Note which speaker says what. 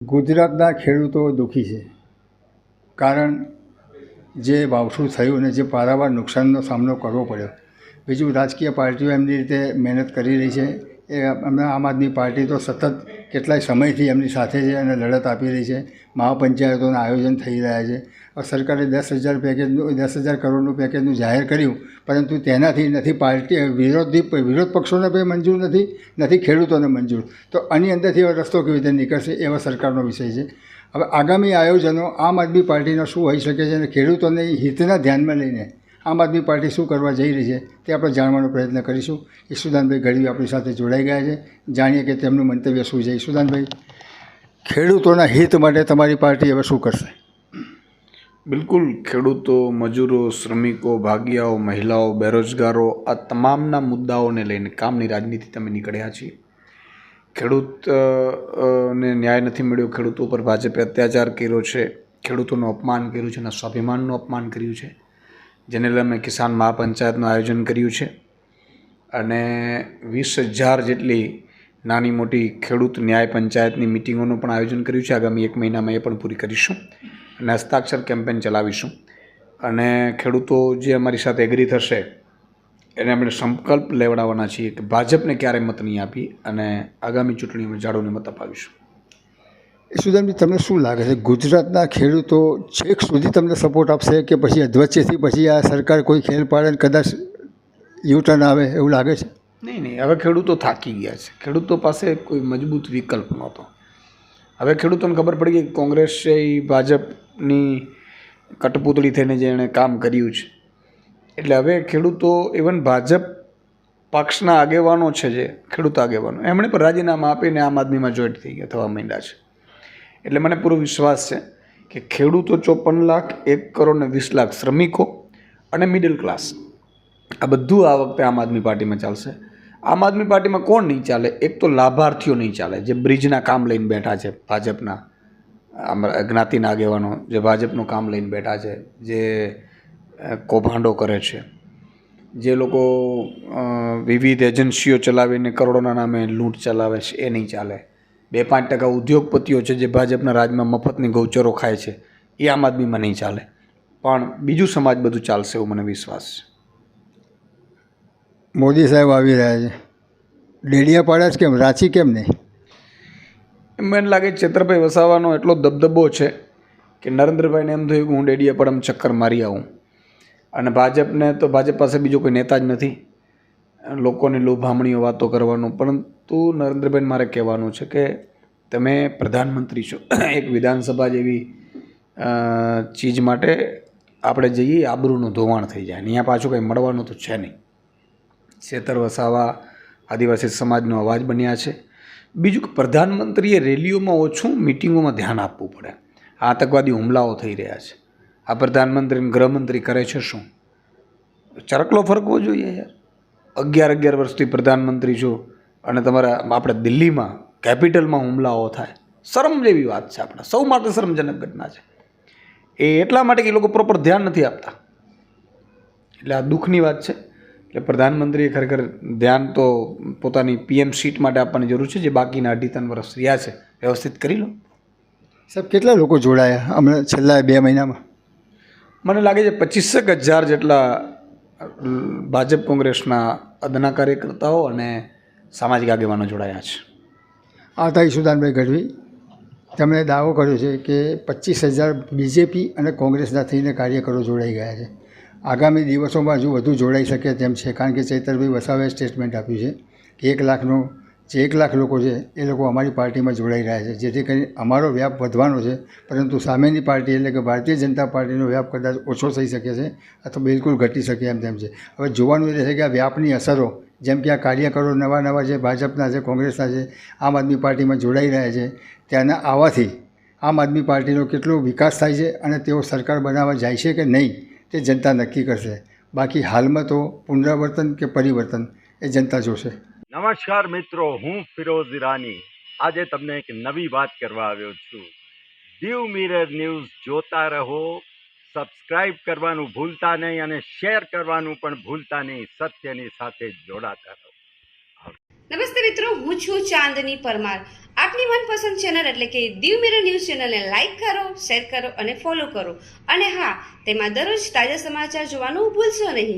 Speaker 1: ગુજરાતના ખેડૂતો દુઃખી છે. કારણ જે વાવસું થયું અને જે પારાવાર નુકસાનનો સામનો કરવો પડ્યો. બીજું, રાજકીય પાર્ટીઓ એમની રીતે મહેનત કરી રહી છે. એ હમણાં આમ આદમી પાર્ટી તો સતત કેટલાય સમયથી એમની સાથે છે અને લડત આપી રહી છે. મહાપંચાયતોના આયોજન થઈ રહ્યા છે. સરકારે 10,000 કરોડનું પેકેજનું જાહેર કર્યું, પરંતુ તેનાથી નથી પાર્ટી વિરોધ પક્ષોને પણ મંજૂર નથી ખેડૂતોને મંજૂર. તો આની અંદરથી હવે રસ્તો કેવી રીતે નીકળશે એવો સરકારનો વિષય છે. હવે આગામી આયોજનો આમ આદમી પાર્ટીના શું હોઈ શકે છે અને ખેડૂતોને હિતના ધ્યાનમાં લઈને આમ આદમી પાર્ટી શું કરવા જઈ રહી છે તે આપણે જાણવાનો પ્રયત્ન કરીશું. ઈશુદાનભાઈ ગઢવી આપણી સાથે જોડાઈ ગયા છે. જાણીએ કે તેમનું મંતવ્ય શું છે. ઈશુદાનભાઈ, ખેડૂતોના હિત માટે તમારી પાર્ટી હવે શું કરશે?
Speaker 2: બિલકુલ, ખેડૂતો, મજૂરો, શ્રમિકો, ભાગિયાઓ, મહિલાઓ, બેરોજગારો, આ તમામના મુદ્દાઓને લઈને કામની રાજનીતિ તમે નીકળ્યા છીએ. ખેડૂતને ન્યાય નથી મળ્યો, ખેડૂતો પર ભાજપે અત્યાચાર કર્યો છે, ખેડૂતોનું અપમાન કર્યું છે અને સ્વાભિમાનનું અપમાન કર્યું છે, જેને લઈને અમે કિસાન મહાપંચાયતનું આયોજન કર્યું છે અને 20,000 જેટલી નાની મોટી ખેડૂત ન્યાય પંચાયતની મિટિંગોનું પણ આયોજન કર્યું છે. આગામી 1 મહિનામાં એ પણ પૂરી કરીશું અને હસ્તાક્ષર કેમ્પેન ચલાવીશું. અને ખેડૂતો જે અમારી સાથે એગ્રી થશે એને આપણે સંકલ્પ લેવડાવવાના છીએ કે ભાજપને ક્યારેય મત નહીં આપી અને આગામી ચૂંટણીમાં ઝાડુને મત અપાવીશું.
Speaker 1: ઈશુદાનભાઈ, તમને શું લાગે છે, ગુજરાતના ખેડૂતો છેક સુધી તમને સપોર્ટ આપશે કે પછી અધવચ્ચેથી પછી આ સરકાર કોઈ ખેલ પાડે કદાચ યુટર્ન આવે એવું લાગે છે?
Speaker 2: નહીં, હવે ખેડૂતો થાકી ગયા છે. ખેડૂતો પાસે કોઈ મજબૂત વિકલ્પ નહોતો. હવે ખેડૂતોને ખબર પડી ગઈ કોંગ્રેસ છે એ ભાજપની કઠપૂતળી થઈને જે એણે કામ કર્યું છે. એટલે હવે ખેડૂતો, ઇવન ભાજપ પક્ષના આગેવાનો છે, જે ખેડૂત આગેવાનો, એમણે પણ રાજીનામા આપીને આમ આદમીમાં જોઈન્ટ થવા માંડ્યા છે. એટલે મને પૂરો વિશ્વાસ છે કે ખેડૂતો 54 લાખ, 1 કરોડ ને 20 લાખ શ્રમિકો અને મિડલ ક્લાસ, આ બધું આ વખતે આમ આદમી પાર્ટીમાં ચાલશે. આમ આદમી પાર્ટીમાં કોણ નહીં ચાલે? એક તો લાભાર્થીઓ નહીં ચાલે, જે બ્રિજના કામ લઈને બેઠા છે, ભાજપના જ્ઞાતિના આગેવાનો જે ભાજપનું કામ લઈને બેઠા છે, જે કૌભાંડો કરે છે, જે લોકો વિવિધ એજન્સીઓ ચલાવીને કરોડોના નામે લૂંટ ચલાવે છે, એ નહીં ચાલે. 2-5% ઉદ્યોગપતિઓ છે જે ભાજપના રાજમાં મફતની ગૌચરો ખાય છે, એ આમ આદમીમાં નહીં ચાલે. પણ બીજું સમાજ બધું ચાલશે એવું મને વિશ્વાસ છે.
Speaker 1: મોદી સાહેબ આવી રહ્યા છે, ડેડિયાપાડા જ કેમ, રાંચી કેમ નહીં?
Speaker 2: મને લાગે છેતરભાઈ વસાવાનો એટલો દબદબો છે કે નરેન્દ્રભાઈને એમ થયું કે હું ડેડિયાપાડામાં ચક્કર મારી આવું. અને ભાજપને તો ભાજપ પાસે બીજો કોઈ નેતા જ નથી લોકોની લોભામણીઓ વાતો કરવાનું. પરંતુ નરેન્દ્રભાઈને મારે કહેવાનું છે કે તમે પ્રધાનમંત્રી છો, એક વિધાનસભા જેવી ચીજ માટે આપણે જઈએ આબરૂનું ધોવાણ થઈ જાય. અહીંયા પાછું કંઈ મળવાનું તો છે નહીં. છેતર વસાવા આદિવાસી સમાજનો અવાજ બન્યા છે. બીજું કે પ્રધાનમંત્રીએ રેલીઓમાં ઓછું, મિટિંગોમાં ધ્યાન આપવું પડે. આતંકવાદી હુમલાઓ થઈ રહ્યા છે, આ પ્રધાનમંત્રી ગૃહમંત્રી કરે છે શું? ચરકલો ફરકવો જોઈએ યાર. 11 વર્ષથી પ્રધાનમંત્રી છો અને તમારા આપણે દિલ્હીમાં કેપિટલમાં હુમલાઓ થાય, શરમ જેવી વાત છે. આપણા સૌ માટે શરમજનક ઘટના છે. એ એટલા માટે કે એ લોકો પ્રોપર ધ્યાન નથી આપતા. એટલે આ દુઃખની વાત છે. એટલે પ્રધાનમંત્રીએ ખરેખર ધ્યાન તો પોતાની PM સીટ માટે આપવાની જરૂર છે, જે બાકીના 2.5-3 વર્ષ રહ્યા છે વ્યવસ્થિત કરી લો.
Speaker 1: સાહેબ, કેટલા લોકો જોડાયા હમણાં છેલ્લા 2 મહિનામાં?
Speaker 2: મને લાગે છે 25,000 જેટલા ભાજપ કોંગ્રેસના અદના કાર્યકર્તાઓ અને સામાજિક આગેવાનો જોડાયા છે.
Speaker 1: આ હતા ઈશુદાનભાઈ ગઢવી. તેમણે દાવો કર્યો છે કે 25,000 બીજેપી અને કોંગ્રેસના થઈને કાર્યકરો જોડાઈ ગયા છે. આગામી દિવસોમાં હજુ વધુ જોડાઈ શકે તેમ છે, કારણ કે ચૈતરભાઈ વસાવાએ સ્ટેટમેન્ટ આપ્યું છે કે 1 લાખ લોકો છે એ લોકો અમારી પાર્ટીમાં જોડાઈ રહ્યા છે, જેથી કરીને અમારો વ્યાપ વધવાનો છે. પરંતુ સામેની પાર્ટી એટલે કે ભારતીય જનતા પાર્ટીનો વ્યાપ કદાચ ઓછો થઈ શકે છે અથવા બિલકુલ ઘટી શકે એમ તેમ છે. હવે જોવાનું એ રહેશે કે આ વ્યાપની અસરો, જેમ કે આ કાર્યકરો નવા જે ભાજપના છે, કોંગ્રેસના છે, આમ આદમી પાર્ટીમાં જોડાઈ રહ્યા છે, ત્યાંના આવવાથી આમ આદમી પાર્ટીનો કેટલો વિકાસ થાય છે અને તેઓ સરકાર બનાવવા જાય છે કે નહીં તે જનતા નક્કી કરશે. બાકી હાલમાં તો પુનરાવર્તન કે પરિવર્તન એ જનતા જોશે.
Speaker 3: નમસ્કાર મિત્રો, હું ફિરોઝ ઈરાની આજે તમને એક નવી વાત કરવા આવ્યો છું. દીવ મિરર ન્યૂઝ જોતા રહો, સબસ્ક્રાઇબ કરવાનું ભૂલતા નહીં અને શેર કરવાનું પણ ભૂલતા નહીં. સત્યની સાથે જોડાતા રહો.
Speaker 4: નમસ્તે મિત્રો, હું છું ચાંદની પરમાર. આપની મનપસંદ ચેનલ એટલે કે દીવ મિરર ન્યૂઝ ચેનલને લાઈક કરો, શેર કરો અને ફોલો કરો. અને હા, તેમાં દરરોજ તાજા સમાચાર જોવાનું ભૂલશો નહીં.